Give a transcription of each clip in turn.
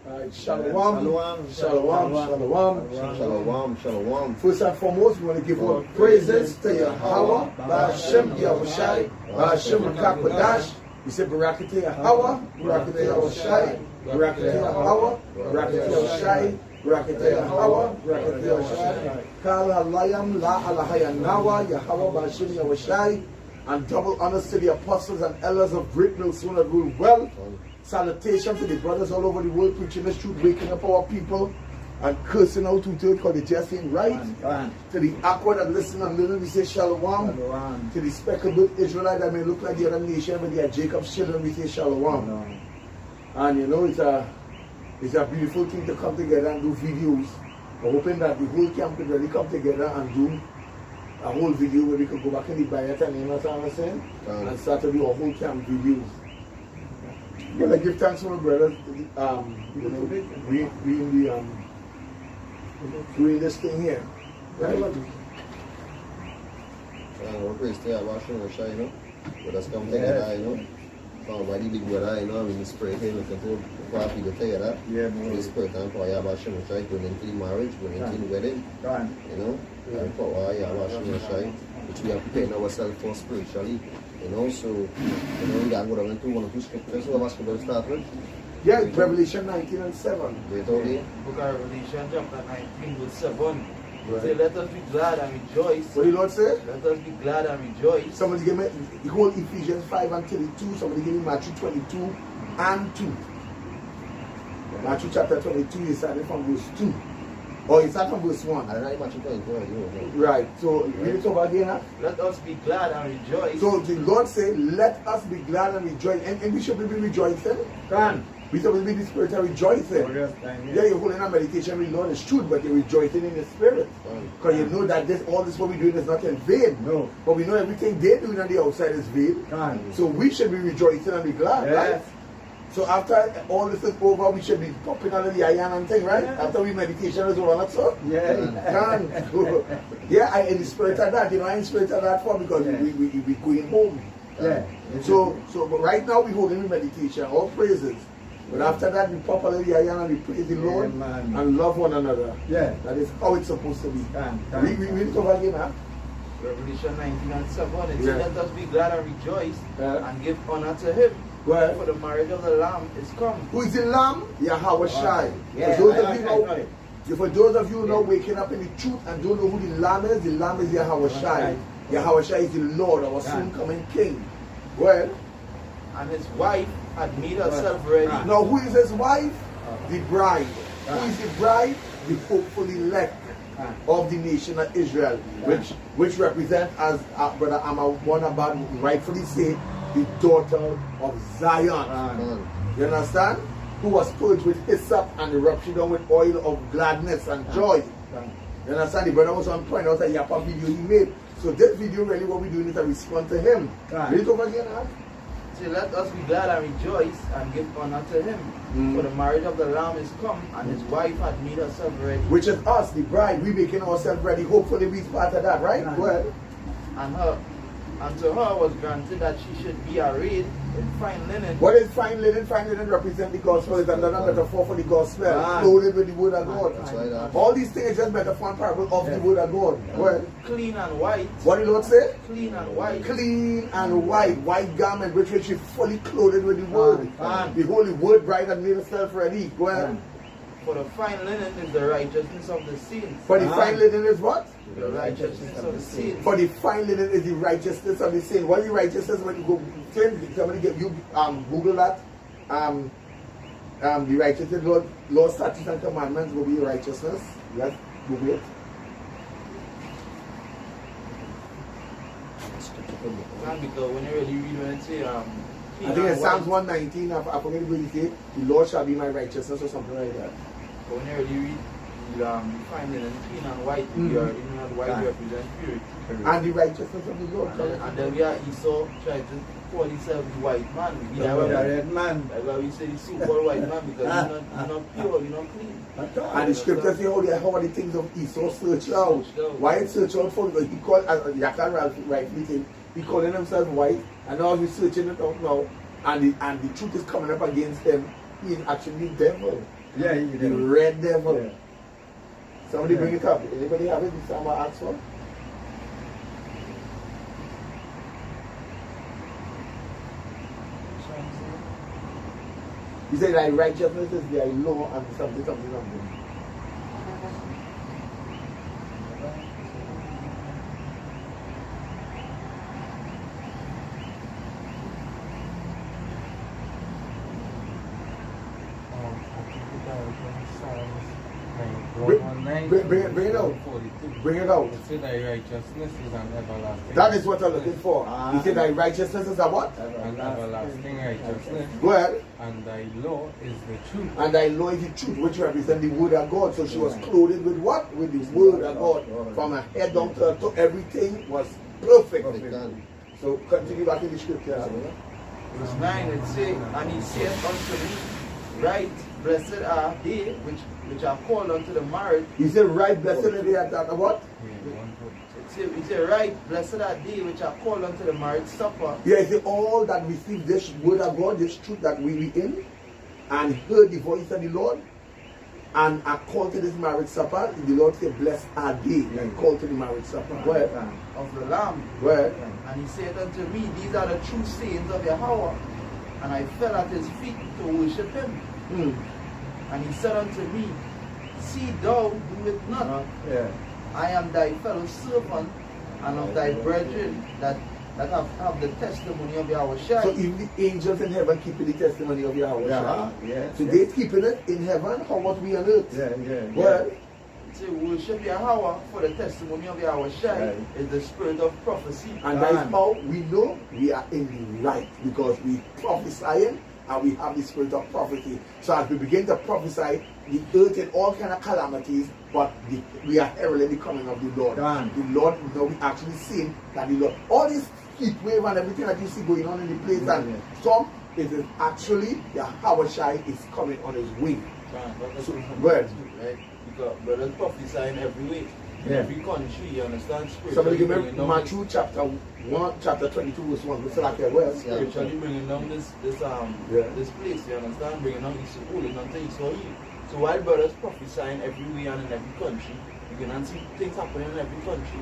Shalom. Shalom. First and foremost, we want to give all praises to Yahweh, Ba'ashem Yahushai, Ba'ashem Kakwadash. We say Barakati Yahweh, Barakati Yahushai, Barakati Yahweh, Barakati Yahushai, Barakati Yahweh, Barakati Yahushai. Kal Halayam La Alahayanawa, Yahweh Ba'ashem Yahushai. And double honors to the apostles and elders of Great Millstone that rule well. Salutation to the brothers all over the world preaching the truth, waking up our people and cursing out two-thirds because they just ain't right. To the awkward that listen and little, we say shalom. To the speckled Israelite that may look like the other nation, but they are Jacob's children, we say shalom. And you know, it's a beautiful thing to come together and do videos. We're hoping that the whole camp could really come together and do a whole video where we could go back in the Bayat and and start to do a whole camp videos. Well, I give thanks to my brothers. You know, doing this thing here. Right? We're praise to Yahweh, you know. But that's come together, you know. Somebody big brother, you know, we spirit him, we can talk people together. Yeah, we spirit and for Yahweh, going into the marriage, going into the wedding. You know, and for Yahweh, which we are preparing ourselves for spiritually. You know, so, you know, we are going to one of the scriptures. So, what's going to start with? Yeah, Revelation 19 and 7. Wait, okay. Book of Revelation, chapter 19, verse 7. Right. Say, let us be glad and rejoice. What did the Lord say? Let us be glad and rejoice. Somebody give me the whole Ephesians 5 and 32. Somebody give me Matthew 22 and 2. Matthew chapter 22 is starting from verse 2. Or it's starting from verse 1. I don't know Matthew 22. Right. So, read it over again. Let us be glad and rejoice. So, the Lord said, let us be glad and rejoice. And we should be rejoicing. We should be in the spirit and rejoicing. Yeah, you're holding a meditation with the Lord is truth, but you're rejoicing in the spirit. Because you know that all this what we're doing is not in vain. No. But we know everything they're doing on the outside is vain. So we should be rejoicing and be glad, right? So after all this is over, we should be popping out of the iron and thing, right? After we meditation is over, not so? Yeah, I in the spirit of that, you know, I in the spirit of that for because we going home. So but right now we holding the meditation, all praises. But after that, we pop out of the iron and we praise the Lord and love one another. That is how it's supposed to be. We read it over again, huh? Revelation 19 and 7. It says, let us be glad and rejoice and give honor to Him. For the marriage of the Lamb is come. Who is the Lamb? Yahweh Shai. For those of you who know waking up in the truth and don't know who the Lamb is Yahweh Shai. Yahweh Shai is the Lord, our soon coming King. Well, and his wife had made herself ready. Now, who is his wife? The bride. Who is the bride? The hopeful elect of the nation of Israel, which represent, as Brother Amawanaban rightfully say, the daughter of Zion. You understand? Who was purged with hyssop and erupted on with oil of gladness and joy. You understand? The brother was on point. That was a Yapa video he made. So this video really what we're doing is a response to him. Read it over again, huh? So let us be glad and rejoice and give honor to Him. For the marriage of the Lamb is come, and his wife had made herself ready. Which is us, the bride. We making ourselves ready. Hopefully we part of that, right? Go ahead. And to her was granted that she should be arrayed in fine linen. What is fine linen? Fine linen represents the gospel. It's another metaphor for the gospel. Loaded with the word of God. All these things are just metaphor and parable of the word of God. Well, clean and white. What did the Lord say? Clean and white. Clean and white. White garment which she fully clothed with the word. The holy word bride had made herself ready. Go ahead. For the fine linen is the righteousness of the saints. For the fine linen is what? The righteousness of the saints. For the fine linen is the righteousness of the saints. What is the righteousness when you go? Somebody give you Google that. The righteousness, law, statutes, and commandments will be righteousness. Yes, Google it. Because when you really read when it say I think it's Psalms 119. I forget what you say. The Lord shall be my righteousness or something like that. But when you really read, you find it in clean and white. You are in and white represent purity. And the righteousness of the Lord. And then we are Esau trying to call himself the white man. We are the red man. Like why we say the so-called white man because you're not pure, you're not clean. And the scripture say how the things of Esau search out. Why it search out for? Because he called, as Yakan rightly said, he calling himself white, and now he's searching it out now, and the truth is coming up against him. He is actually the devil. Yeah, he The red devil. Yeah. Somebody bring it up. Anybody have it? This time I ask for? He said, thy righteousness is thy law and something. Bring it out. Bring it out. It said thy righteousness is an everlasting. That is what I'm looking for. He said thy righteousness is a what? An everlasting righteousness. Go ahead. And thy law is the truth. And thy law is the truth, which represents the word of God. So she was clothed with what? With the word of God. From her head down to her toe, everything was perfect. So continue back in the scripture. Verse 9, it says, and he saith unto me, right, blessed are they which are called unto the marriage. He said, right, blessed are they that what? He said, right, blessed are they which are called unto the marriage supper. Yeah, he said, all that receive this word of God, this truth that we be in, and heard the voice of the Lord, and are called to this marriage supper, the Lord said, blessed are they that called to the marriage supper. Where? Of the Lamb. Where? And he said unto me, these are the true sayings of Yahweh. And I fell at his feet to worship him. And he said unto me, see thou do it not. I am thy fellow servant and of thy brethren that have the testimony of Yahweh. So even the angels in heaven keeping the testimony of Yahweh. So they keeping it in heaven. How much we on earth? Well, to worship Yahweh for the testimony of Yahweh is the spirit of prophecy. And that's how we know we are in the right, because we prophesying and we have the spirit of prophecy. So as we begin to prophesy, the earth in all kind of calamities, but we are heralding the coming of the Lord. The Lord, you know, we actually seeing that the Lord, all this heat wave and everything that you see going on in the place, and some, it is actually Yahweh is coming on his way. So, go ahead. Right? Because brothers prophesying every way. In every country, you understand? Somebody give me Matthew chapter 1, chapter 22, verse 1. What's like well? Spiritually bringing down this place, you understand? Bringing down Israel and unto Israel. So while brothers prophesying everywhere and in every country, you can see things happening in every country.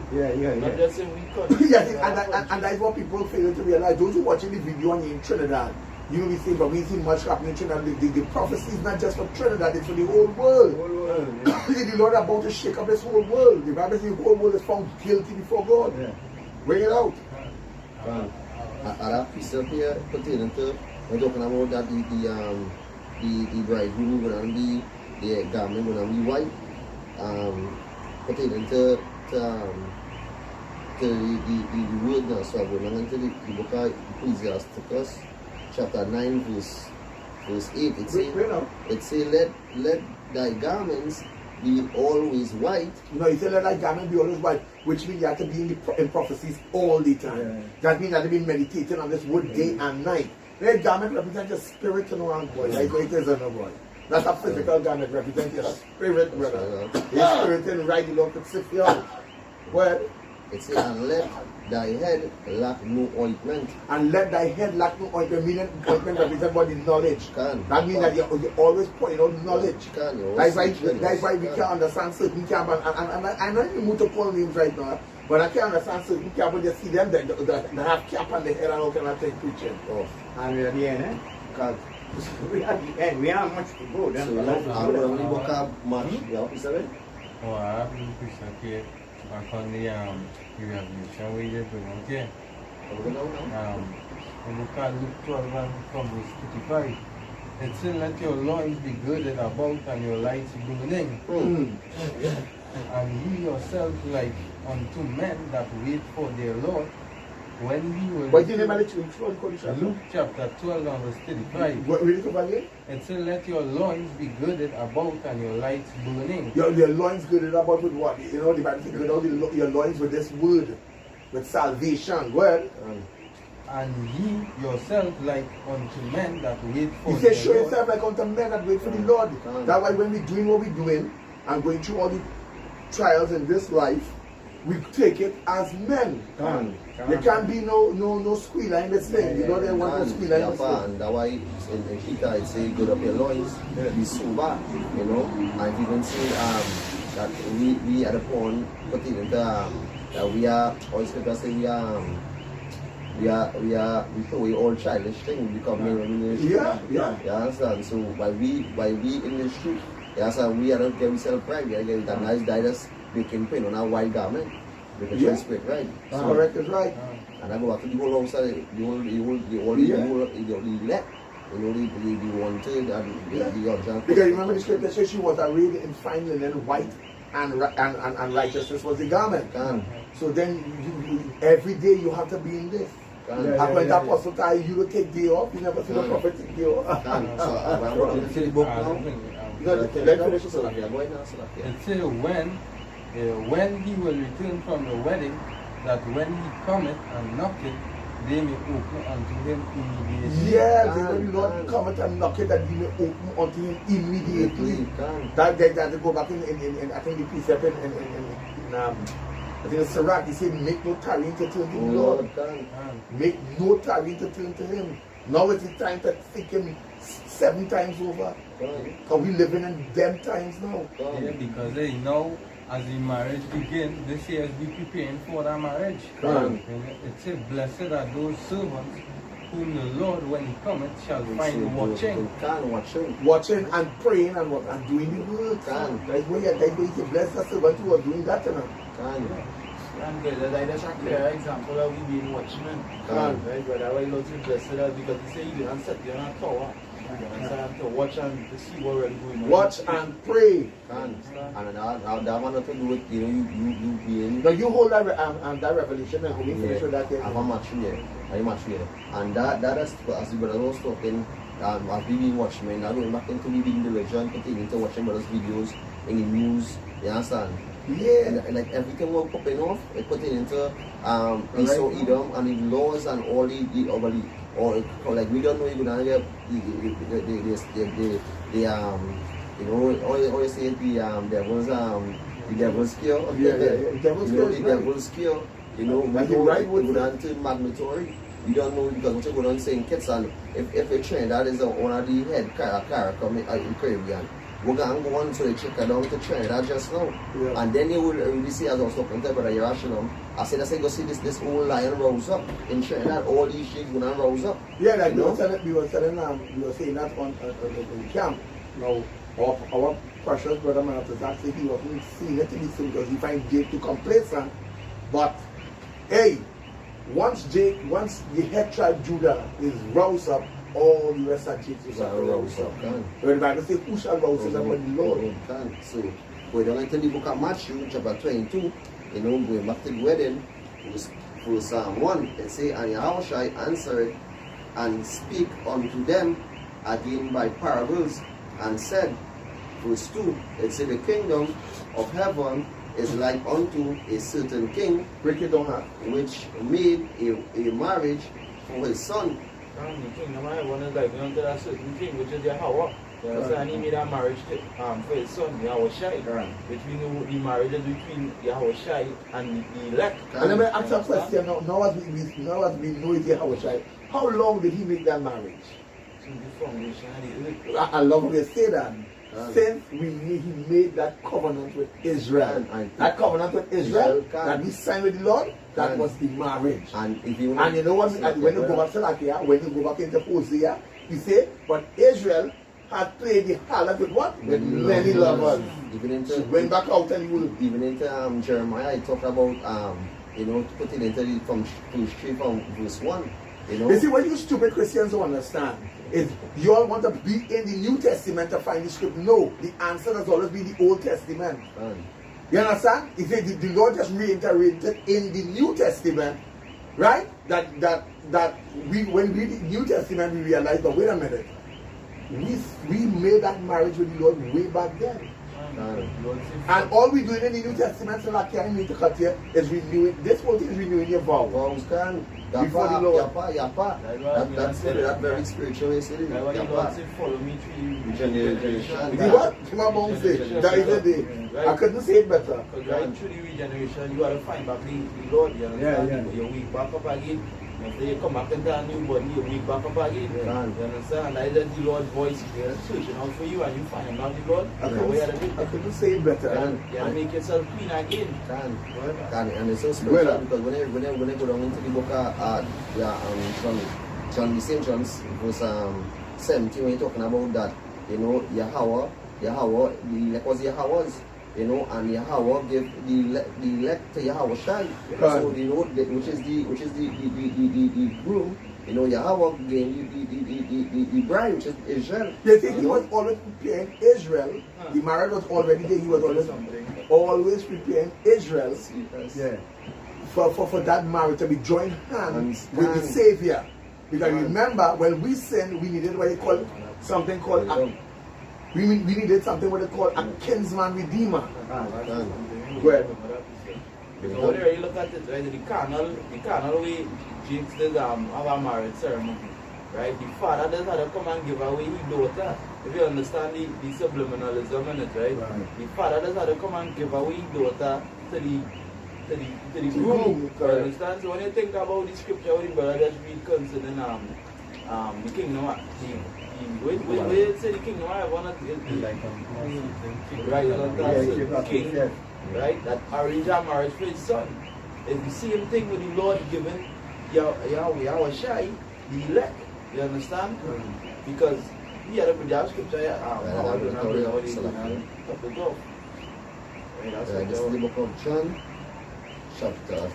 Not just in we country. And that's what people fail to realize. Those who watching the video on in Trinidad, you know, we see, but we see much happening in Trinidad. The prophecy is not just for Trinidad, it's for the whole world. The Lord is about to shake up this whole world. The Bible says the whole world is found guilty before God. Bring it out. Here pertaining to, we're talking about that the bridegroom going to be, the garment going to be white. Pertaining to the word now, so we're going to the book of Ecclesiasticus, chapter 9, verse 8. It says, let thy garments be always white. No, he said let thy garment be always white, which means you have to be in prophecies all the time. That means you have to be meditating on this word day and night. That garment represents your spirit and one boy. Like it is on a boy. That's a physical garment represents your spirit, brother. Your spirit and right, you don't sit here. Well, it says, and let thy head lack no ointment. And let thy head lack no ointment, meaning ointment represents what the knowledge. That means that you're always pointing out knowledge. That's why we can't understand certain camp. And I'm not even to call names right now, but I can't understand certain camp when you see them that have cap on the head and all kind of thing preaching. And we're at the end, because we are at the end. We have much to go. Then we book up much. Is that it? Oh, I have been Christian here. Back on the revolution we did bring here. When you can look 12 and from verse 55, it says, let your loins be girded about and your lights burning. And ye yourself like unto men that wait for their Lord, when he will. What's the name of the church? Luke chapter 12 and verse 35. What read it over again? It says, let your loins be girded about and your lights burning. Your loins girded about with what? You know, the Bible says, gird out your loins with this word, with salvation. Well, and ye yourself like unto men that wait for he says, show yourself like unto men that wait for the Lord. That's why when we're doing what we're doing and going through all the trials in this life, we take it as men. There can't be no squealer in this thing. You know they want no squealer in this thing. And that's why in Peter it say good up your loins, be sober, you know, and even say that we at the point putting into that we are all scripture say we throw away all childish things, become men in the street. Yeah. You understand? So while we in the street, you understand, we are not getting self pride, we are getting that nice diners making pain on our white garment. Because Yeah. spirit, right? Correct is right. And I go back to the whole outside, the whole elect, the wanted and the urgent. Because remember the scripture says she was arrayed in fine linen, white, and righteousness was the garment. So then every day you have to be in this. And when the apostle tell you to take day off, you never see the prophet take day off. So I'm going to finish the book now. Let finish it. It says when he will return from the wedding, that when he cometh and knocketh, they may open unto him immediately. Yes, when the Lord cometh and knocketh, that he may open unto him immediately. That they go back in I think the precept in I think it's Sirach, he said, make no tarrying to turn to the Lord. Make no tarrying to turn to him. Now it is time to seek him 7 times over. Because we living in them times now. Yeah, because they know as the marriage begins, this year be preparing for that marriage. And it says, blessed are those servants whom the Lord, when he cometh, shall find watching. Watching and praying and doing the work. That's why you say, blessed are servants who are doing that. And that's a clear example of we being watchmen. Right? But that's why Lord says blessed because he said you don't sit there on a tower. To watch and to see what really going on. Watch and pray. And that one nothing to do with you being. Now you hold that revelation and we finish with that. I'm a match here. And that is as the brother was talking. As being watchmen, I don't back into reading the legend, continuing to watching brothers' videos in the news. You understand? Yeah. And like everything was popping off, it put it into Esau, Edom, and the laws and all or like we don't know even how you know all you say the devil's cure. The devil's cure. You know, we don't turn magnetory. We don't know because what you're going to say in kids and if a train that is one of the head character in Caribbean. We're going to go on to the check down to Trinidad just now. And then you will really see, as I was talking to Brother Yerashino, I said, go see this whole lion rose up in Trinidad. All these sheep going to rose up. Yeah, like we were saying that on in camp. Now, our precious brother man after that said he wasn't seeing it to be so because he finds Jake too complacent. But, hey, once the head tribe Judah is roused up, all the rest of Jesus are roused up. When the Bible says, who shall rouse up but the Lord? So, we're going to the book of Matthew, chapter 22, you know, going back to the wedding, verse 1, it says, and Yahushua answered and speak unto them again by parables, and said, verse 2, it says, the kingdom of heaven is like unto a certain king, Break it down, which made a marriage for his son. The kingdom of heaven is like unto a certain king, which is Yahweh. And he made a marriage for his son, Yahushua. Which we know the marriage is between Yahushua and the elect. And let me ask a question now as we know it's Yahushua. How long did he make that marriage? Since the foundation of the earth. I love when they say that. Since he made that covenant with Israel. That covenant with Israel that we signed with the Lord, that was the marriage. And you know what, when you go back to Lakia, when you go back into Hosea, he said, but Israel had played the harlot with what? With many lovers. Went back out and he would. Even into Jeremiah, he talked about, you know, putting into from verse 1. You see, what you stupid Christians don't understand is you all want to be in the New Testament to find the script. No, the answer has always been the Old Testament. You understand? He said the Lord just reiterated in the New Testament, right? That when we read the New Testament, we realize, but wait a minute, we made that marriage with the Lord way back then. And all we doing in the New Testament, so like I need to cut here, is renewing. This whole thing is renewing your vows. before the Lord. That's very spiritual, you see. That's why the Lord said, follow me through Regeneration. See what? Come on, say. That is the day. I couldn't say it better. Because right through the regeneration, you got to find back the Lord. You understand? You're weak back up again. After you come back into a new body, you're weak back up again. You understand? And that's the Lord's voice searching out for you, and you find him not the Lord. I couldn't say it better. You have to make yourself clean again. And it's so spiritual because when I go down into the book of John, the same John, verse 17, when you're talking about that, you know, Yahweh, the elect was Yahweh's, you know, and Yahweh gave the elect to Yahweh Shai. So you know, which is the groom, you know, Yahweh gave the bride, which is Israel. They think he was always preparing Israel. The marriage was already there. He was always preparing Israel. Yeah. For that marriage to be joined hands with the Savior. Because remember, when we sinned, we needed what they call something called we needed something what they call a kinsman redeemer. Well, because whenever you look at it, right, the carnal way James does have a marriage ceremony, right? The father does have to come and give away his daughter. If you understand the subliminalism in it, right? The father does have to come and give away his daughter to the groom. You understand? So when you think about the scripture, when the brother just read concerning the kingdom, when you say the kingdom, I want to like right, the king, right? That arranged a marriage for his son. It's the same thing with the Lord giving Yahweh Shai the elect. You understand? Because he had a pretty scripture. This is the book of John, chapter.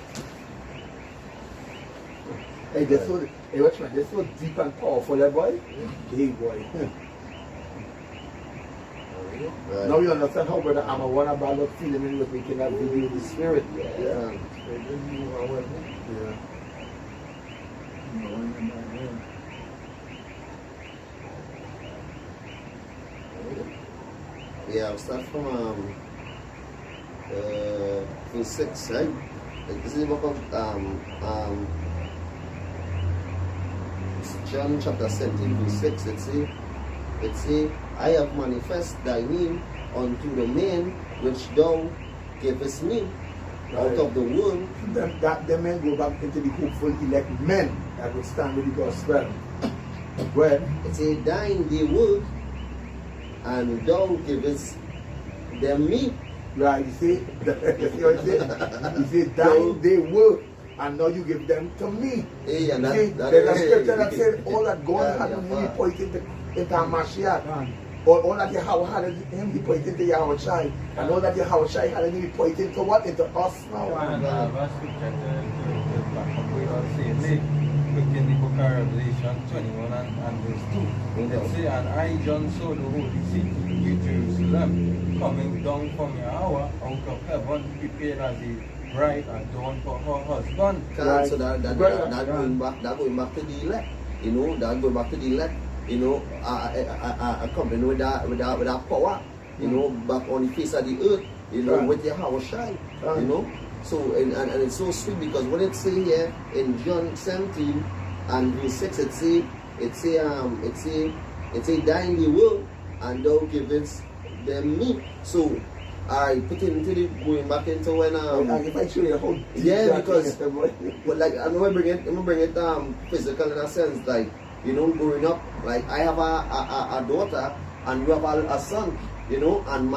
hey, this so deep and powerful, that boy. Hey, boy. Right. Now you understand how Brother Amma one about what feeling when he was making that video with the spirit. Yeah. Yeah, I'll start from verse 6, right? This is the book of John chapter 17, verse 6. It say, I have manifest thy name unto the men which thou gavest me out of the world. The men go back into the hopeful elect men that will stand with the gospel. Well, It say, thine they were, and thou gavest them me. right, you see what it say? You say, thine they were, and now you give them to me. Hey, and See, there's a scripture that said all that God had in him, he pointed into Mashiach. All that Yahweh had in him, he pointed into Yahweh Shai. And all that Yahweh Shai had in him, he pointed to what? Into us now. In the book of Revelation 21 and verse 2. It says, and I, John, saw the holy city, New Jerusalem, coming down from Yahweh out of heaven, prepared as a bride adorned for her husband. Right. So that going back to the elect. You know, that going back to the elect. You know, a company with that power. You know, back on the face of the earth. You know, with Yahweh Shai. You know. So and it's so sweet because what it say here in John 17 and verse 6, it say thine the world and thou givest them me. So I put it into the going back into when if I show you how deep because but like I'm gonna bring it physical in a sense, like, you know, growing up, like I have a daughter and you have a son, you know, and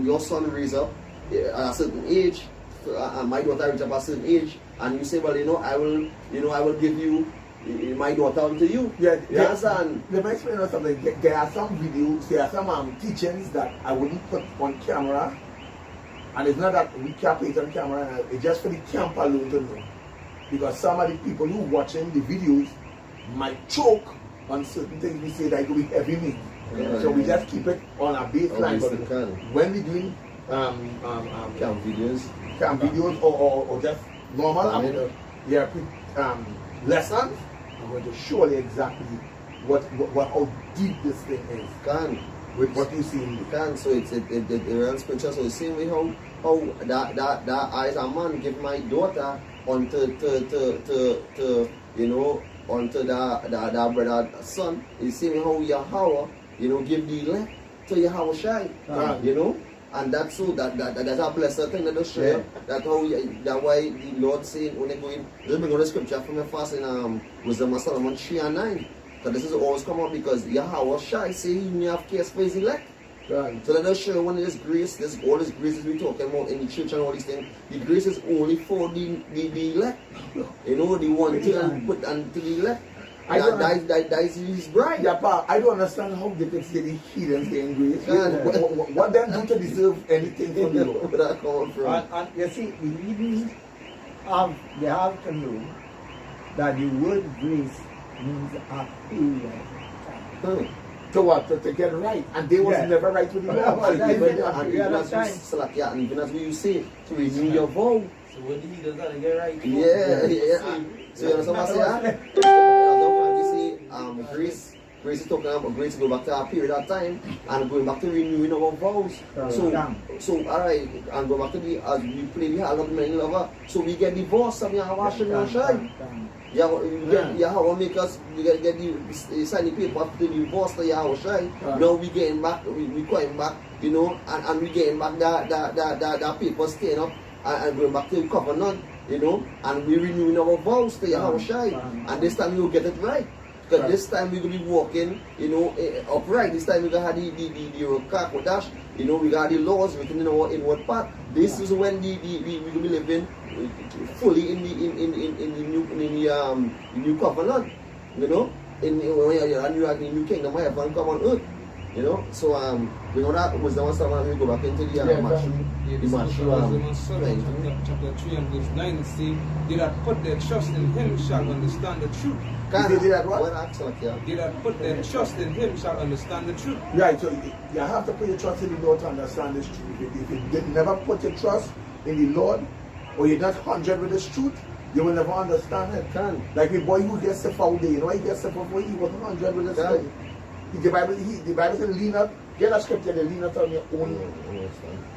your son raised up at a certain age. My daughter reached up a certain age, and you say, well, you know, I will give you my daughter to you. Yeah, yes, and let me explain something. There are some videos, there are some teachings that I wouldn't put on camera, and it's not that we can't put it on camera. It's just for the camp alone to know, because some of the people who watching the videos might choke on certain things we say that it will be heavy meat. So we just keep it on a baseline. But when we're doing camp videos. Or just normal lessons, I'm going to show you exactly how deep this thing is. with what you see in me. Can so it runs scripture. So the same way how that I as a man give my daughter unto to you know unto the brother son. The same way how Yahweh give the elect to Yahweh Shai. You know. And that's so that's a blessed thing that does share. That's how that's why the Lord saying when they go in, just bring on the scripture from the fast in Wisdom of Solomon 3 and 9. So this is always come out because Yahweh Shai say he may have case for his elect. So let us show when this grace, all this graces we talking about in the church and all these things, the grace is only for the elect. You know, the one to put unto the elect. That is his bride. Yeah, pa, I don't understand how they can say the heathens in grace. What them do to deserve anything from the Lord? Where that come from? And you see, the heathens they have to know that the word grace means a period. To what? To get right. And they was never right with the Lord. And even as we say, to renew your vow. So what did he does that to get right? Yeah. So you understand what I say? Grace is talking about grace to go back to our period of time and going back to renewing our vows. So alright, and go back to the as we play the heart of the man lover. So we get divorced and Yahweh Shai. Yahweh make us get the sign the paper to divorce to Yahweh Shai. Now we getting back, we going back, you know, and we getting back that paper staying up and going back to the covenant, you know, and we renewing our vows to Yahweh Shai. And this time we will get it right. Because this time we're going to be walking, you know, upright. This time we're going to have the Kodash, you know, we got the laws written in our inward part. This is when we're going to be living fully in the new covenant, you know, in the new kingdom of heaven come on earth. You know, so we know that was the one time we go back into the Matthew chapter 3 and verse 9 and say, they that put their trust in him shall understand the truth. They that what? They that put their trust in him shall understand the truth. Right, so you have to put your trust in the Lord to understand this truth. If you never put your trust in the Lord, or you're not 100 with this truth, you will never understand it. Like the boy who gets the foul day, you know, he gets the foul day, he wasn't 100 with this truth. The Bible says lean up, get a scripture, they lean up on your own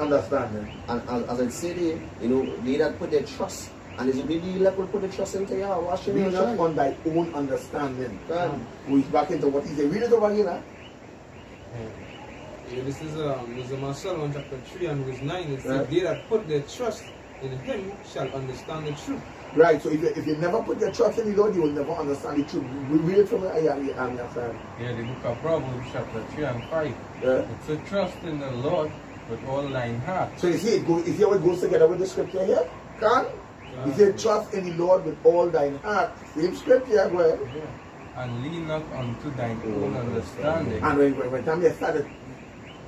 understanding. And as I said, you know, they that put their trust, and it's only the elect will put their trust into Yahweh. Lean up on thy own understanding. Who is back into what he said. Read it over here now. This is Wisdom of Solomon chapter 3 and verse 9. It says, they that put their trust in him shall understand the truth. Right, so if you never put your trust in the Lord, you will never understand the truth. We read it from the the book of Proverbs chapter 3 and 5. It's a trust in the Lord with all thine heart. So you see how it goes together with the scripture here? You say trust in the Lord with all thine heart. Same scripture, go ahead. And lean not unto thine own understanding. And when time you started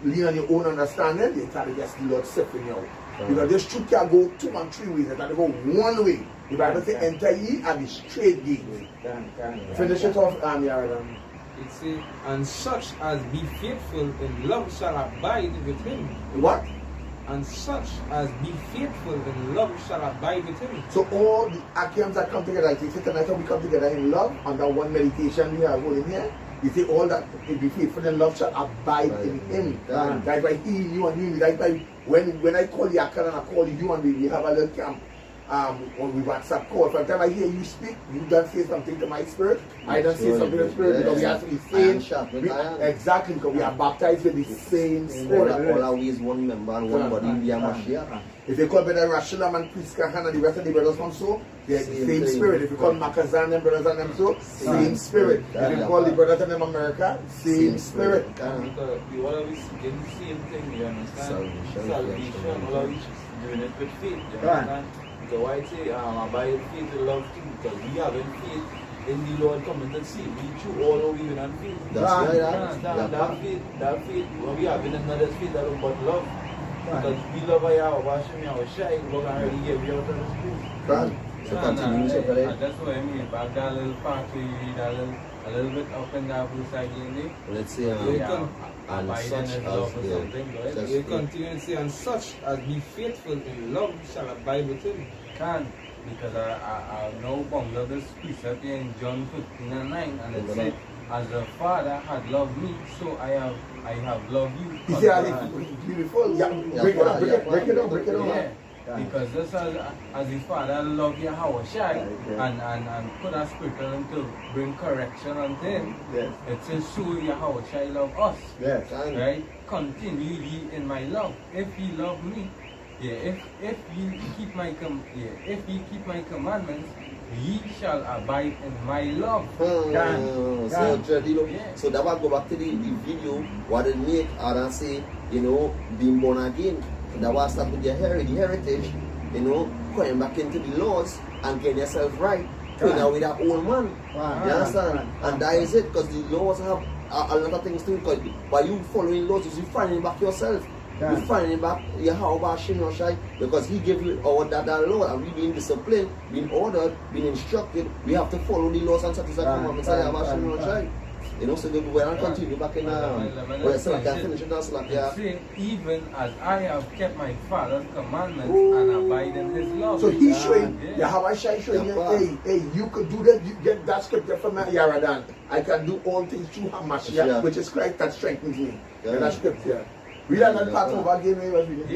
lean on your own understanding, you started just the Lord sifting you out. Because this truth can go 2 and 3 ways. It can go one way. The Bible says enter ye at the straight gate. Finish it off, Yaradan. It says, and such as be faithful in love shall abide with him. What? And such as be faithful in love shall abide with him. So all the Akiams that come together, like you say tonight we come together in love, under one meditation we are going here. You say all that be faithful in love shall abide in him. That's why he, you and me, that's why when I call you Akan and I call you and we have a little camp. When we WhatsApp call, from the time I hear you speak, you don't say something to my spirit, I don't say something to the spirit, because we have to be same. Exactly, because we are baptized with the same spirit. All always one member and one body in the Mashiach. If you call Brother Rashalam and Priest Kahan and the rest of the brothers from so, they're the same spirit. If you call Makazan and brothers and them so, same spirit. If you call the brothers in America, same spirit. Because we all always getting the same thing, you understand? Salvation, all of us doing it with faith, you understand? So why I say abide faith with love too, because we have faith in the Lord coming to see. We through all of you in faith. That's right. That faith, when we have in another faith that is but love. Because we love our washing our shy, we're going to get out of the school. So continue to play. That's what I mean. Back that little part where you read a little bit up and down blue side in there. Let's see and such as you continue to say, and such as be faithful in love shall abide with him. Because I know from this precept here in John 15 and 9, and it said, as the Father had loved me, so I have loved you. You see how it's beautiful? Yeah, break it down. Yeah. Because just as the Father loved Yahweh Shai and put a spirit on him to bring correction unto him, it says so Yahweh Shai love us. Yes. Right? Continue ye in my love. If ye love me, if ye keep my commandments, ye shall abide in my love. So that will go back to the video what it make Adam say, being born again. That was start with your heritage, going back into the laws and getting yourself right. Going out with that old man. You understand? And that is it, because the laws have a lot of things to it. Because by you following laws, you're finding back yourself. You're finding back Yahweh Shem Shai, because he gave you that law, and we being disciplined, being ordered, being instructed. We have to follow the laws and statutes and commandments of Yahweh Shem Shai. So we will continue back in even as I have kept my Father's commandments and abide in his love. So he's showing, Yahweh Shai showing you, hey, you could do that, you get that scripture from Yaradan. I can do all things through Hamashiach, which is Christ that strengthens me. And that scripture. Read that part over again when you was reading.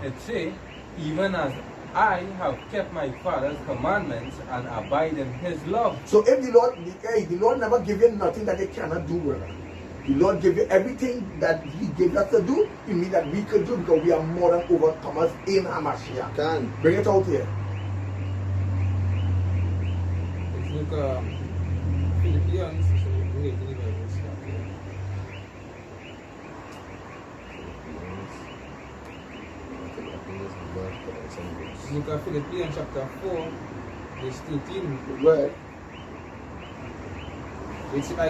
It says, even as I have kept my Father's commandments and abide in his love. So if the Lord never give you nothing that they cannot do, brother. The Lord gave you everything that he gave us to do, it means that we could do, because we are more than overcomers in Hamashiach. Bring it out here. It's like Philippians, look at Philippians chapter 4, verse 13. Where? It's I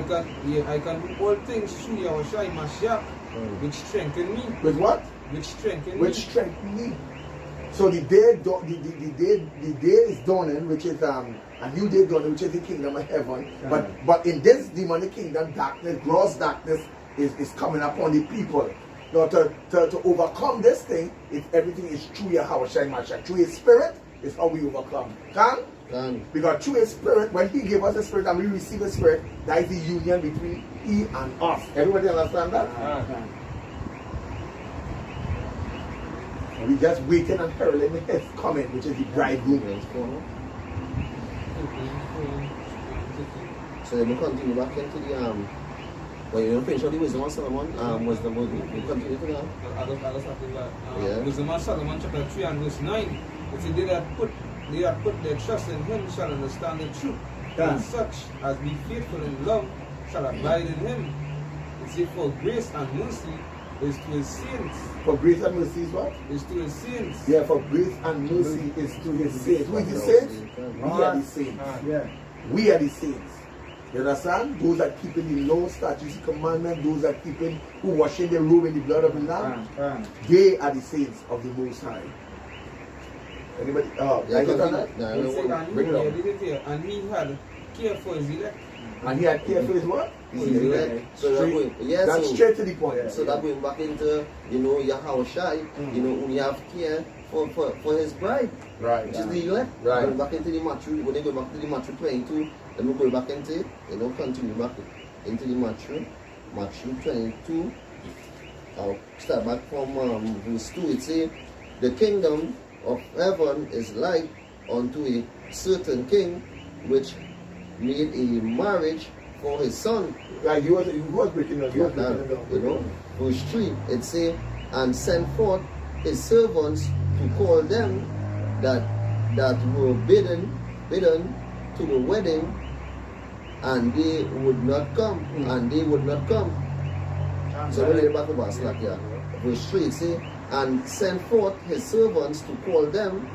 can do all things through Yahushua Mashiach, which strengthen me. With what? Which strengthen me. Which strengthen me. So the day is dawning, which is a new day dawning, which is the kingdom of heaven. But in this demonic kingdom, darkness, gross darkness is coming upon the people. Now to overcome this thing, if everything is through Yahweh Shai Mashiach, through his spirit, is how we overcome. Can? Because through his spirit, when he gave us the spirit and we receive the spirit, that is the union between he and us. Everybody understand that? We just waiting and heralding his coming, which is the bridegroom. So then we continue back into the well, you don't finish all the wisdom of Solomon, was the movie. We continue to that. I just have to Wisdom of Solomon chapter 3 and verse 9. It said, they that put their trust in him shall understand the truth. And such as be faithful in love shall abide in him. It said, for grace and mercy is to his saints. For grace and mercy is what? Is to his saints. Yeah, for grace and mercy is to his saints. Who is the saints? We are the saints. We are the saints. You understand? Those that keeping the law, statutes, commandments, those that keeping, who washing their robe in the blood of the Lamb, they are the saints of the Most High. Anybody? Bring it up. And he had care for his elect. And he had care for his what? His elect. So that's straight to the point. So that going back into, Yahweh Shai, we have care for his bride. Right. Which is the elect. Right. Going back into the Matthew, when they go back to the Matthew 22, then we go back into it, continue back into the Matthew 22. I'll start back from verse 2. It says, the kingdom of heaven is like unto a certain king which made a marriage for his son. Right, he was breaking down. Verse 3, it says, and sent forth his servants to call them that were bidden to the wedding, and they would not come, So we read back about slack here. Verse 3 it says, and sent forth his servants to call them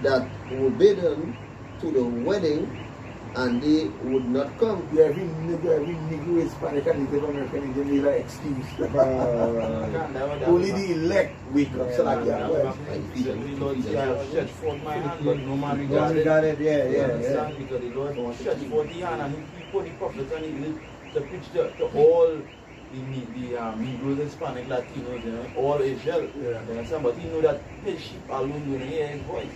that were bidden to the wedding, and they would not come. Yeah, every Negro, Hispanic, and Native American Indian need an excuse. Only the elect wake up. So like that. Stretch forth my hand, but no man regarded. Yeah. Because the Lord stretched forth the hand, and he put the prophets and he to preach to all the Negroes, Hispanic, Latinos, all Israel. You understand? But he knew that his sheep alone will hear his voice.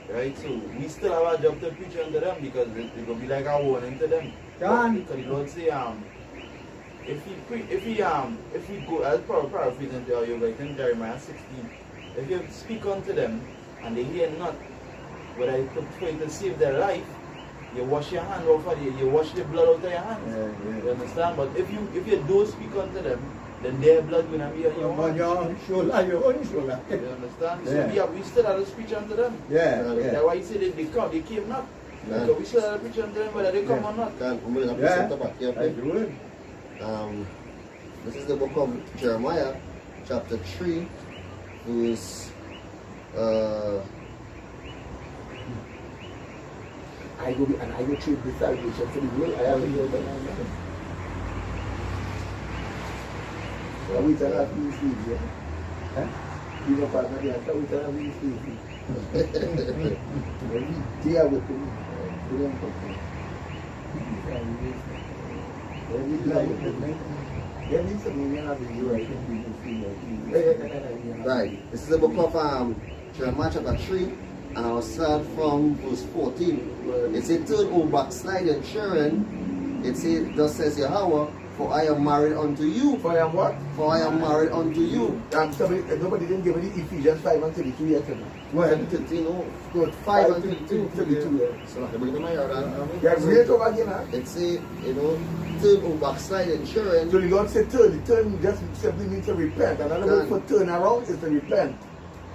Right? So we still have a job to preach unto them, because it will be like a warning to them. Can. Because the Lord say, if we go, I'll paraphrasing there, you right in Jeremiah 16. If you speak unto them and they hear not, what I took for you to save their life, you wash your hand off of you wash the blood out of your hands. You understand? But if you don't speak unto them, then their blood will not be on your hands. Your shoulder, your own shoulder. You understand? So we still have to speak unto them. That's why he said they came not. Because we still have to preach unto them whether they come or not. This is the book of Jeremiah, chapter 3, verse I go through the salvation for the world. I haven't heard that. So we tell us we sleep, yeah? You know, partner, yeah, so we tell us we sleep. Deal with him. We don't talk to him. Right. This is the book of Jeremiah chapter 3, and I will start from verse 14. It says, turn, O backsliding children. It says, thus says Yahweh, for I am married unto you. For I am what? For I am married unto you. Nobody didn't give me Ephesians 5 and 32 yet. Well, 13, no, good. 5 and 32. 32, yeah. So, I bring them here. Yeah, read over again, huh? It says, turn, O backsliding children. So the Lord said turn. Turn just simply means to repent. Another word for turn around is to repent.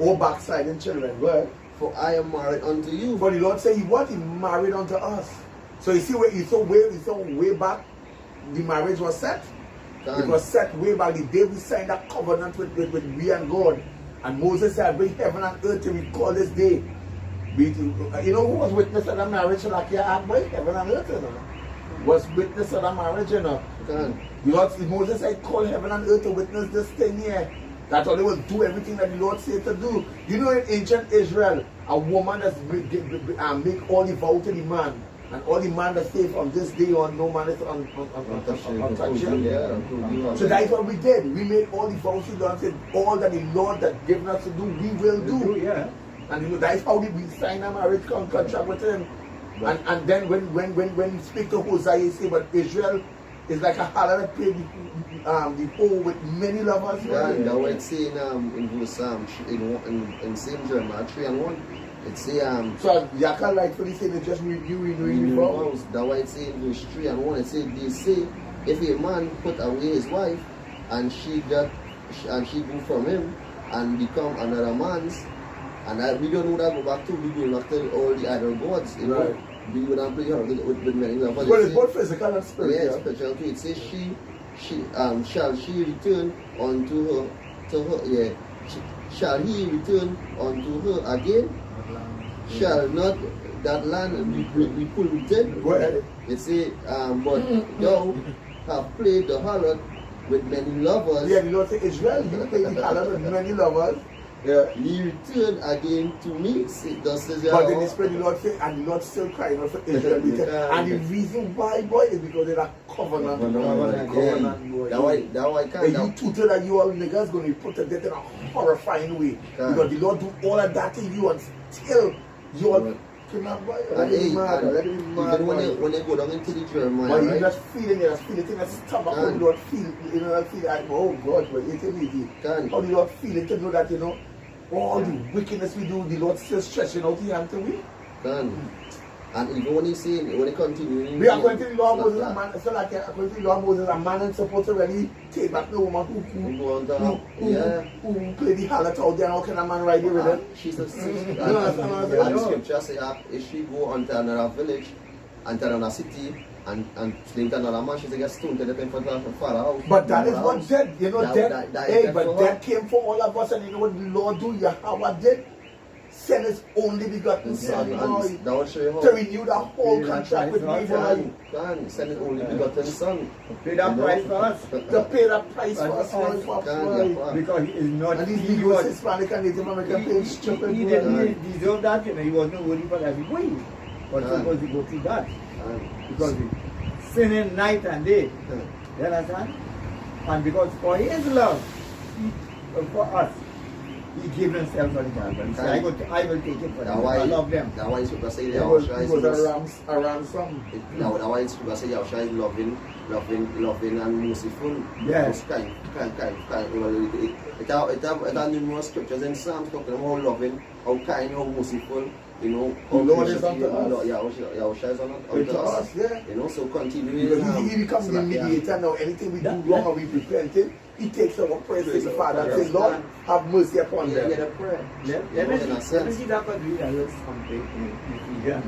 O backsliding children. Right? For I am married unto you. But the Lord said He married unto us. So you see where He saw way back the marriage was set. It was set way back the day we signed that covenant with we and God. And Moses said, bring heaven and earth to recall this day. You know who was witness of the marriage like your boy? Heaven and earth, you know. Was witness of the marriage, you know. Moses said, call heaven and earth to witness this thing here. That's all they will do, everything that the Lord said to do. You know, in ancient Israel, a woman that's make all the vow to the man. And all the man that say from this day on, no man is untouchable. So that's what we did. We made all the vows to God and said, all that the Lord that given us to do, we will do. Yeah. And you know, that's how we sign a marriage contract with Him. Right. And then when you speak to Hosea, you say, but Israel is like a harlot that played the whole with many lovers. Yeah, that's what it's saying in verse in same Jeremiah 3 and 1. It's saying so Yaka like for this thing just renewing vows. That's why it's saying verse 3 and 1. It says they say if a man put away his wife and she go from him and become another man's, and we don't know that go back to, we go after all the other gods, you know. Right. We would not play her with many. Well, it's both physical and spiritual. Yeah, spiritual too. It says shall she return unto her shall he return unto her again? Shall not that land be polluted? It say, but thou have played the harlot with many lovers. Yeah, the Lord say Israel, you played the harlot with many lovers. Yeah. He returned again to me, thus says Yahweh. But in the spirit, the Lord said, and the Lord still crying out for Israel. And the reason why, boy, is because they're a covenant. Boy. That why can't. You tutor that you all niggas going to be put to death in a horrifying way. Because the Lord do all of that to you and still you all cannot buy it. Even when they go down into the Jeremiah, right? You just feeling it, that stomach, how the Lord feel, you know, feel like, oh God, but how the Lord feel it to know that, you know, all the wickedness we do, the Lord still stretching out the hand to we. And even when he's saying, when he continues, we are going to the law of Moses, a man, so like according to the law of Moses, a man is supposed to really take back the woman who play the harlot out there, and how can a man ride there with them? She's a sister. And the scripture says, if she go onto another village, onto another city, and slink another man, she's like a stone to the in front of her father house. But that is what dead, you know, dead. But dead came for all of us, and you know what the Lord do? Yahweh did? Send His only begotten Son, to renew the whole contract with me, boy. Send His only begotten Son. Pay that price for us. To pay that price for us, because He is not. And these Negroes, Hispanic, and Native American paying stupid. He didn't deserve that, you know. He wasn't worthy for everybody. But supposed to go through that. Because He sinning night and day. You understand? And because for His love, for us, He gave himself for the children. So I will take it for them. Why, I love them. that's why Scripture say He that was Yahushua a ransom. that's why Scripture say Yahushua is loving and merciful. Yes. Kind. Well, it have numerous scriptures in Psalms talking about how loving, how kind, how merciful. You know, The Lord is unto us. Yahushua is unto us. Yeah. You know, so continue. Because he becomes the mediator now. Anything we do wrong or we repent it, he takes our praise to the Father and says, Lord, have mercy upon them. Yeah, prayer. Let me see that could read a little something in Ephesians.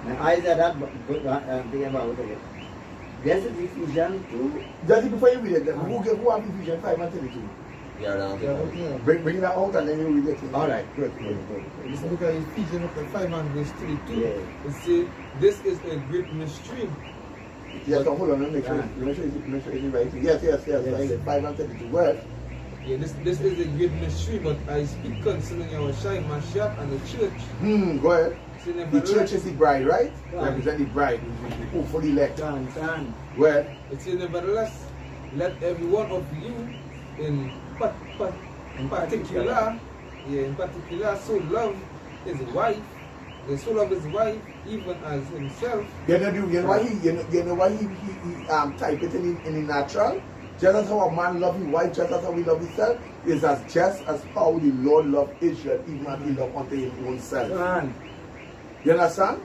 And I said that thing about it. This is Ephesians 2. Just before you read it, who have Ephesians 5 and 32? Yeah, Bring that out and then you read it. All right, good. Let's look at Ephesians 5 and verse 32. Yeah. It says, this is a great mystery. Yes, so hold on, let me make sure it's right. Yes. 5 and 32. Word. Yeah, this is a great mystery, but I speak concerning Yahushua Mashiach and the church. Go ahead. So The church is the bride, right? Right. Represent the bride, the hopefully elect. Son. Word. It says, nevertheless, let every one of you in particular, so love his wife, so love his wife even as himself. You know why he type it in the natural? Just as how a man love his wife, just as how we love himself, is as just as how the Lord loved Israel, even as he loved unto his own self. Son. You understand?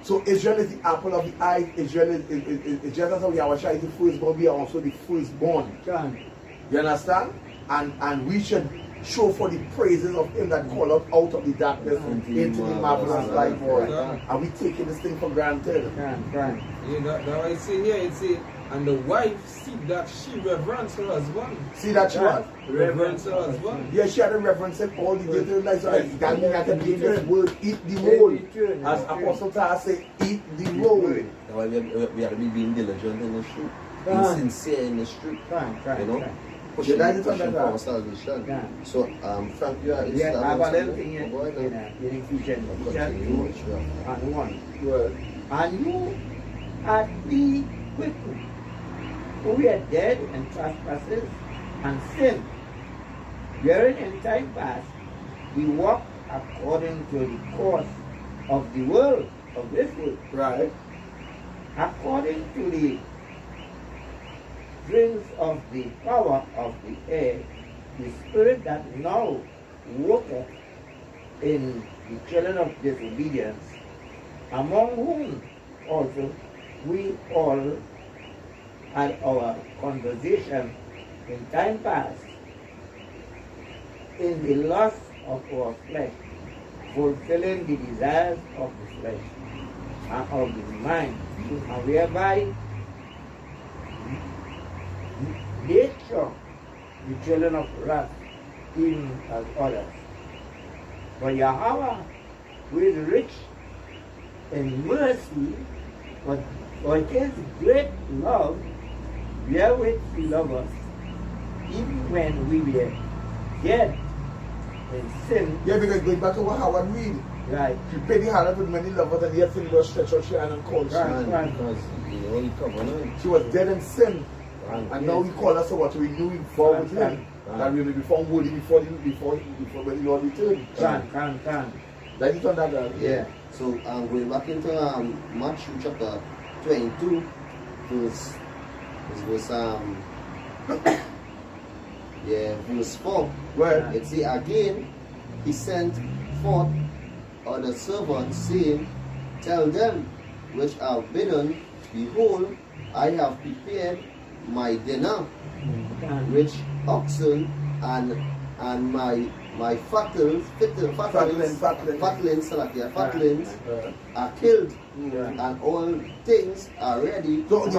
So Israel is the apple of the eye. Israel is just as how Yahushua is the firstborn, we are also the firstborn. Son. You understand? And we should show for the praises of him that called us out of the darkness into the marvelous light, boy. And we taking this thing for granted. Son. Yeah, that's why it say here, it say, and the wife see that she reverence her husband. See that she what? Reverence her husband. Yeah, she had to reverence him all the day. Like, so that means that the dangerous word, eat the whole. As Apostle Tar say, eat the whole. That's why we have to be being diligent in the street, being sincere in the street. You know, pushing for our salvation. So, Frank, you are. Yeah, I have a little thing in Ephesians. Continue. And 1. And you are the quick, who were dead in trespasses and sin, wherein in time past we walked according to the course of the world, of this world. Right. According to the prince of the power of the air, the spirit that now worketh in the children of disobedience, among whom also we all had our conversation in time past in the lust of our flesh, fulfilling the desires of the flesh and of the mind, and whereby nature the children of wrath, even as others. But Yahweh, who is rich in mercy, but for his great love, wherewith he loved us, even when we were dead in sin. Yeah, because going back to what Howard read. Right. He paid the harlot with many lovers and yet sin was stretched out she and called she. Right. Because you know, he covenant. She was dead in sin. And now he called us to renew him forward with him. That we may be found worthy before when the Lord returns. Can. That is on that guy. Yeah. So going back into Matthew chapter 22, verse 4. Where? It say again, he sent forth other servants, saying, tell them which are bidden, behold, I have prepared my dinner, rich oxen and my fatlings are killed, and all things are ready into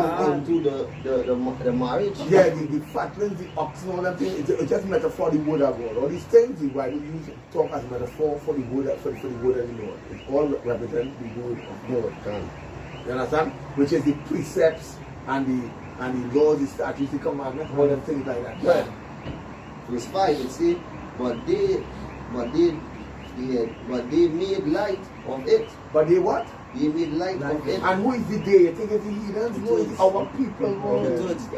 the marriage. Yeah, the fatlings, the oxen, all that thing, it's just metaphor for the word of God. All these things the Bible use talk as metaphor for the word of the Lord. It all represents the word of God. You understand? Which is the precepts and the laws, the statutes, the commandments, all them things like that. Right. Verse 5 it says, but they made light of it. But they what? They made light of it. And who is the day? You think it's the heathens? No, it's our people.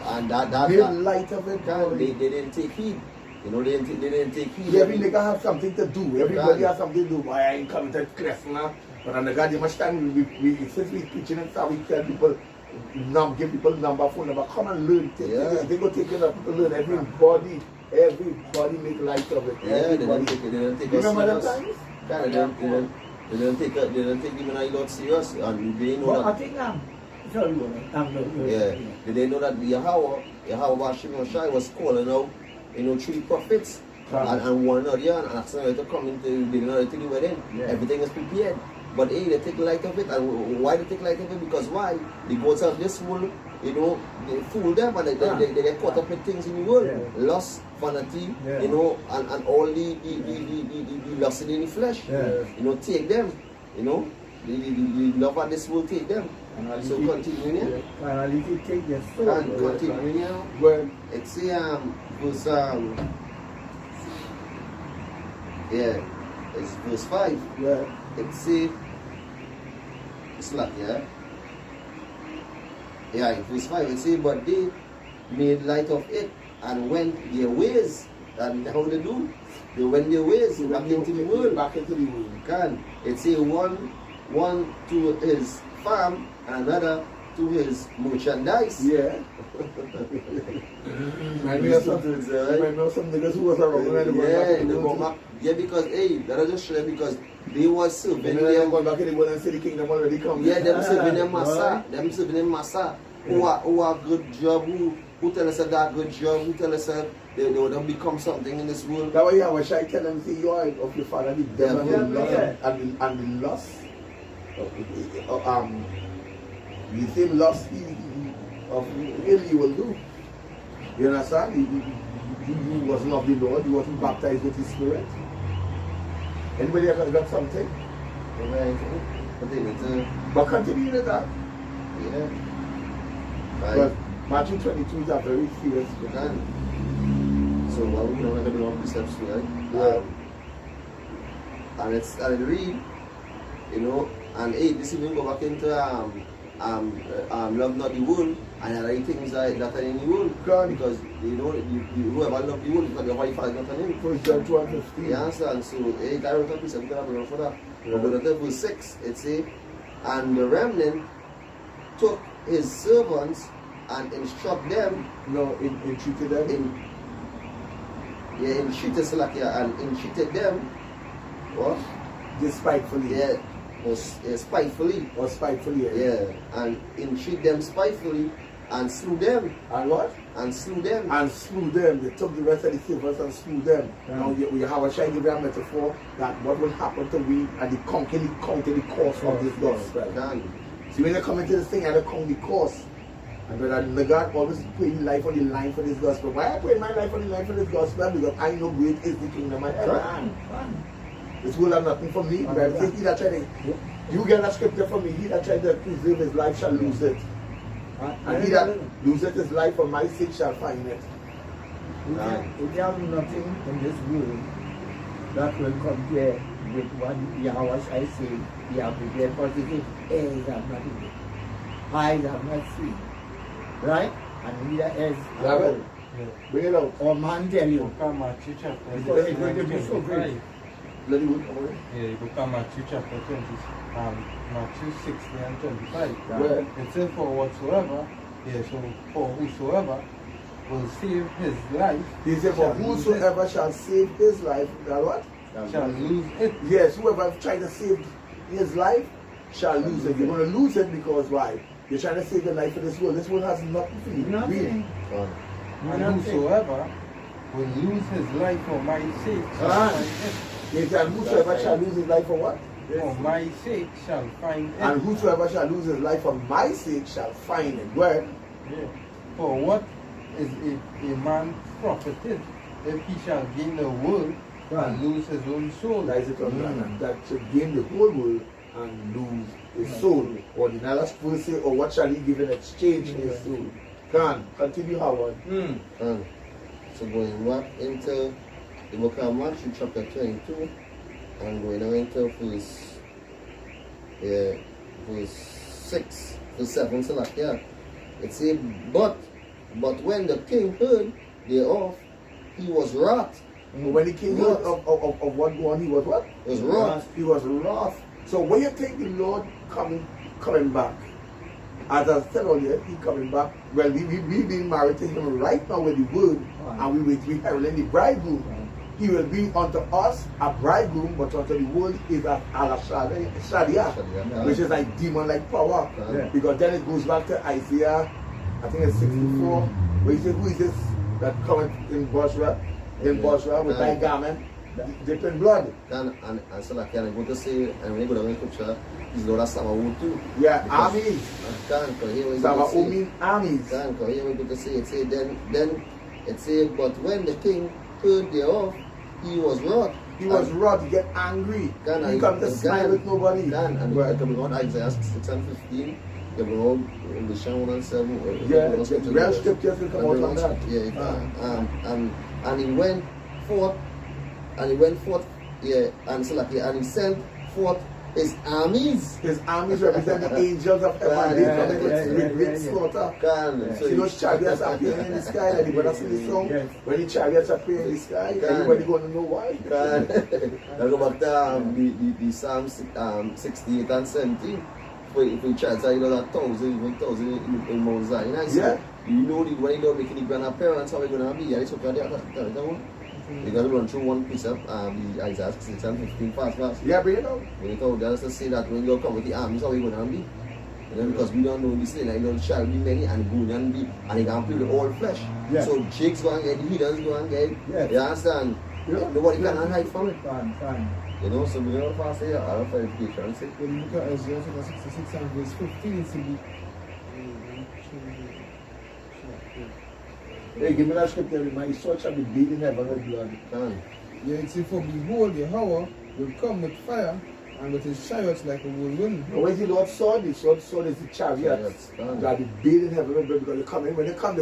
And that made light of it. they didn't take heed. You know, they didn't take heed. Every nigga have something to do. Everybody has something to do. Why I ain't coming to class now? But on the goddamn much time since we teaching and stuff, we tell people, give people number, phone number, come and learn. They go take it up to learn. Everybody make light of it. Yeah, they didn't take us Remember them serious. times? They didn't take even a lot serious, and they know But I that. think sorry, They didn't know that Yahweh Bashim Shai was calling out, 3 prophets and one another, and asking them to come into the another thing within. Everything is prepared. But they take light of it, and why they take light of it? Because why? The gods of this world, they fool them, and they get caught up in things in the world. Lust, vanity, and all the lust in the flesh. Take them, the love of this world take them. So continue, and if you take the soul, and continue, Well, it's verse it's verse 5. yeah. It's like, in verse 5 it says, but they made light of it and went their ways. And how they do? They went their ways back into the world. Back into the world. It says one to his farm and another to his merchandise. Yeah. I know some niggas who was around. Yeah, because that is just true because they was serving them. them. Going back in the world and say the kingdom already come. Yeah, them serving them massa. Them serving them massa. Who are good job, who tell us that they are good job, who tell us that they will become something in this world. That way I wish I tell them, say you are of your father, the devil and the lust. The same lust of him you will do. You understand? You wasn't of the Lord, you wasn't baptized with his spirit. Anybody ever got something? But continue with that. Yeah. But Matthew 22 is a very serious book. So we don't have to know precepts, right? And it read, and this even go back into love not the world and other things that are in the world. Because whoever love the world because the wife has not an him. 1 John 2:15. You understand? So I don't have precept, we don't have for that. But the verse 6 it says, and the remnant took his servants and instruct them. No, entreated them. Entreated them. What? Despitefully. Spitefully. Or spitefully. And entreat them spitefully and slew them. And what? And slew them. And slew them. They took the rest of the servants and slew them. Now we have a shiny metaphor that what will happen to we and the county the course of this gospel. See, when they come into this thing, I don't count the course. And when the God always putting life on the line for this gospel. Why I put my life on the line for this gospel? Because I know great is the kingdom of heaven. This will have nothing for me. But I he that tried to, you get a scripture for me. He that tried to preserve his life shall lose it. And he that loseth his life for my sake shall find it. If you have nothing in this world that will compare with what Yahweh I say, you have prepared for the ears have not seen, eyes have not seen, right? And neither is heard. Bring it out. Or man tell you. Matthew chapter Because it will be so great. Let it go. Yeah, you go to Matthew chapter 20, Matthew 16 and 25. Where? It says, for whatsoever, so for whosoever will save his life. He said, for whosoever shall save his life, what? Shall lose it. Yes, whoever tried to save his life shall lose it. You're going to lose it because why? You're trying to save the life of this world. This world has nothing for you. Nothing. And whosoever will lose his life for my sake shall find it. Yes, and whosoever shall lose his life for what? For my sake shall find it. And whosoever shall lose his life for my sake shall find it. Where? Yeah. For what is a man profited if he shall gain the world and lose his own soul? That is it on that. That should gain the whole world and lose his soul. Or the last verse say, or what shall he give in exchange for his soul? Continue, Howard. So going back into the book of Matthew chapter 22 and going on into verse 6, verse 7, so it says, but when the king heard thereof, he was wrath. But when he came out of what going, he was what? He was wrath. He was wrath. So when you think the Lord coming back, as I said earlier, he coming back. Well, we being married to him right now with the word, and we heralding the bridegroom. He will be unto us a bridegroom, but unto the world is a shadia, which is like demon-like power. Because then it goes back to Isaiah, I think it's 64, where he said, who is this that cometh in Bosra with thy garment dipped in blood? And so like can I go to say, and when you go down in scripture, he's Lord of Sabaoth too. Yeah, armies. Sabaoth means armies. Here we go to say, it say then it say, but when the king heard thereof, he was wroth. He was wroth, he get angry. He come to smile with nobody. And coming on Isaiah 6 and 15, they were all in the Shan 1 and 7. Yeah, the real scriptures will come out on that. And he went forth, and so like, and he sent forth his armies. His armies represent the angels of heaven. They come in with great slaughter. See those chariots appearing in the sky, like the brother sing the song. When the chariots appear in the sky, everybody going to know why. Now go back to the Psalm 68 and 17. If we try to say, you know, that 1,000 in Mount Zion, I say, you know, when you don't make any grandparents, how are you going to be? Yeah, it's okay, that one. You're going to run through one piece of the Isaiah 6 and 15 fast. Yeah, bring it out. Bring it out. Just to say that when you come with the armies, how are you going to be? You know, because we don't know this thing, like, you know, the child be many and go and be, and he can play with all flesh. Yeah. So Jake's going to get, he doesn't go and get, you understand? Nobody can hide from it. Fine. You know, so we don't pass here, I don't find education. When you look at Isaiah 66 and verse 15, it's to be. Hey, give me that scripture. My sword shall be beaten in heaven with blood. Yeah, it says, for behold, Yahweh will come with fire, and with his chariots like a whirlwind. But when the Lord's sword is the chariots. That be beaten in heaven with blood, because they come in. When they come,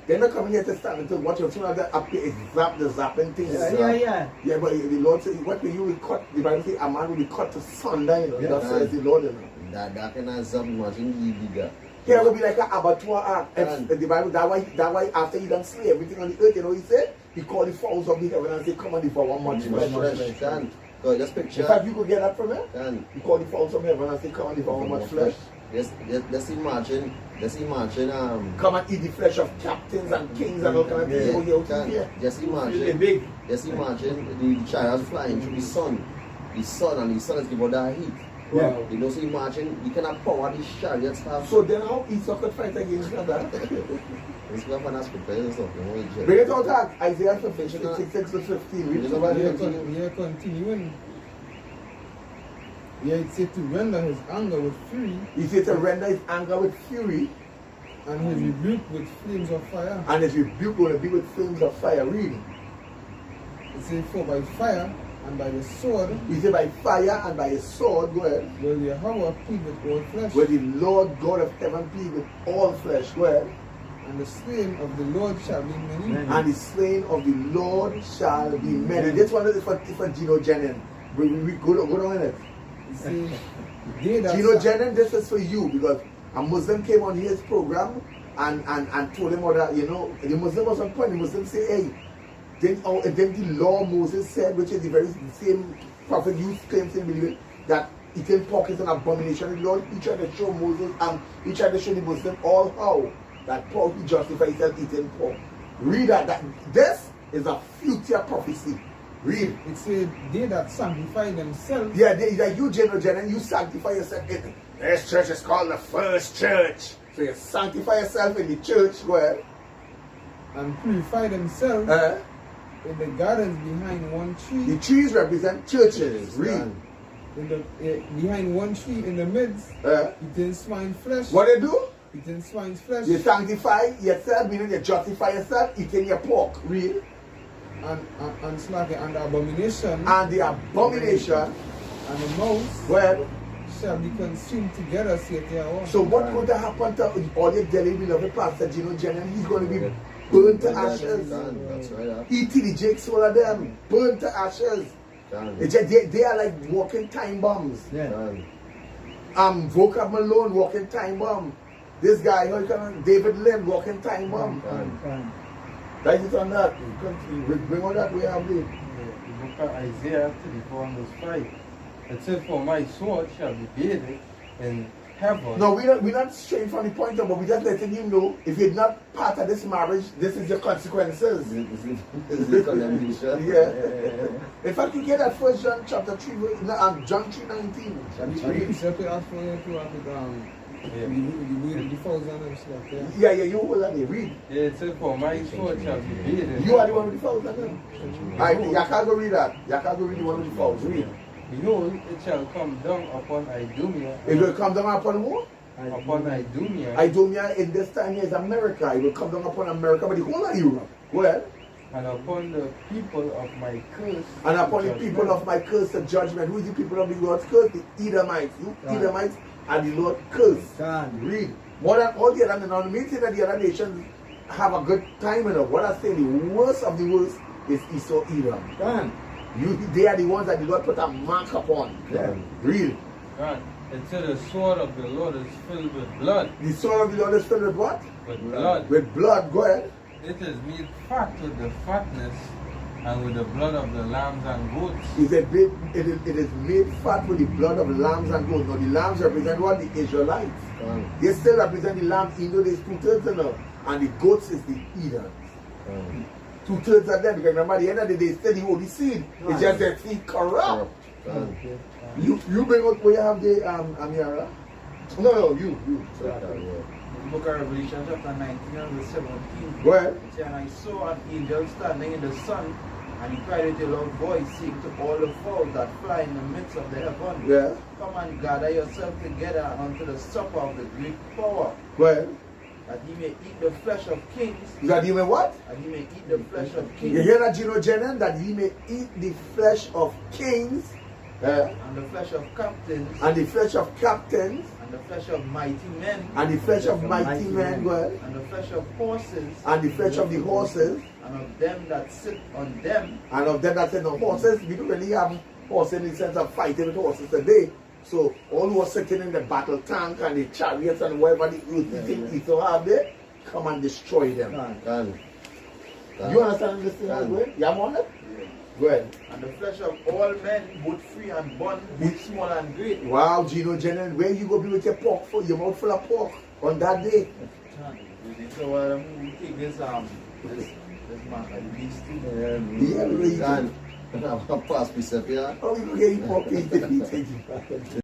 they're not coming here to stand until what you're seeing up here, the zapping things. Yeah, but the Lord said, what will you will cut? The Bible says, a man will be cut to sunder, you know. That says the Lord, you know. That can have zap, imagine he did that. Here will be like an abattoir. The Bible, that why after he done slay everything on the earth, you know, he said, he called the fowls of the heaven and said, come on, devour much flesh. So just picture. In fact, you could get that from him. He called the fowls of heaven and said, come on, devour much flesh. Let's imagine. Come and eat the flesh of captains and kings and all kind of things. Just imagine the chariots flying through the sun and the sun is giving that heat. Yeah. You know, so imagine the kind of power these chariots have. So then how Esau could fight against that? It's not for us to play this stuff. Bring it out, Isaiah 56 to 15. Continuing. Yeah, it said to render his anger with fury. He said to render his anger with fury. And his rebuke with flames of fire. And his rebuke will be with flames of fire. Read. It says, for by fire and by the sword. He said, by fire and by a sword, go ahead. Will Yahweh plead with all flesh. Will the Lord God of heaven plead with all flesh, go ahead. And the slain of the Lord shall be many. And the slain of the Lord shall be many. This one is for Gino Jenin. We go down in it. Gino Jenin, this is for you, because a Muslim came on his program and told him that, you know, the Muslim was on point. The Muslim say, hey, then the law Moses said, which is the very same prophet you claim to believe, that eating pork is an abomination. The Lord, he tried to show Moses and he tried to show the Muslim all how that pork he justifies himself eating pork. Read that this is a future prophecy. Read. It says they that sanctify themselves. Yeah, like you, General Jenin, you sanctify yourself. This church is called the first church. So you sanctify yourself in the church, go ahead. And purify themselves in the gardens behind one tree. The trees represent churches. Read. Behind one tree in the midst, eating swine flesh. What they do? Eating swine's flesh. You sanctify yourself, meaning you justify yourself, eating your pork. Read. And slaughter and the abomination. And the abomination. And the mouse. Well, shall be consumed together, saith Yahweh. So what would have happened to all your dearly beloved Pastor Gino Jenin? He's going to be burnt to ashes. That's right. E.T. Jake soul of them, burnt to ashes. They are like walking time bombs. Vocab Malone walking time bomb. This guy, David Lynn walking time bomb. That is on that. Bring on that we have there. The book of Isaiah 34 and verse 5. It says, for my sword shall be bathed in heaven. No, we're not straying from the point, but we're just letting him know if you're not part of this marriage, this is your consequences. This is the condemnation. Yeah. In fact, you get that 1 John chapter 3, John 3:19. Simply ask for you to have the falls and stuff. Yeah, you will have to read. Yeah, it says, for my sword shall be bathed. You are the one with the fouls, I know. Alright, you can't go read that. You can't go read the one with the fouls. Read. Behold, it shall come down upon Idumea. It will come down upon who? Upon Idumea. Idumea in this time is America. It will come down upon America, but the whole of Europe. Go ahead. And upon the people of my curse. And upon the people of my curse the judgment. Who is the people of the Lord's curse? The Edomites. You Edomites and the Lord curse. Read. More than all the other, now the meeting that the other nations have a good time enough. What I say, the worst of the worst is Esau Edom. They are the ones that the Lord put a mark upon. Read. God. It said the sword of the Lord is filled with blood. The sword of the Lord is filled with what? With blood. With blood. Go ahead. It is made fat with the fatness and with the blood of the lambs and goats. It is made fat with the blood of lambs and goats. Now the lambs represent what? The Israelites. They still represent the lambs, even though there's 2/3 of them. And the goats is the Edoms. 2/3 of them. Because remember, at the end of the day, still the holy seed. It's just that seed corrupt. You bring out where you have the Amira. No, you. The book of Revelation chapter 19 and verse 17. Go ahead. It says, and I saw an angel standing in the sun, and he cried with a loud voice, saying to all the fowls that fly in the midst of the heaven, Yeah. come and gather yourself together unto the supper of the great power, Go ahead. that he may eat the flesh of kings. That he may what? That he may eat the flesh of kings. You hear that, Gino Jennen? That he may eat the flesh of kings. And the flesh of captains. And the flesh of captains. And the flesh of mighty men. And the flesh of mighty men. Go ahead. And the flesh of horses. And the flesh of the horses. And of them that sit on them. And of them that sit on horses. We don't really have horses in the sense of fighting with horses today. So all who are sitting in the battle tank and the chariots and whatever the thing Esau have there, come and destroy them. You understand this thing as well? You have on it? Go ahead. And the flesh of all men, both free and bond, both small and great. Wow, Gino Jennen, where you go be with your pork for your mouth full of pork on that day? So we take this man like these two. Yeah, really. Pass precept, yeah. Oh, we go get you pork if you take it.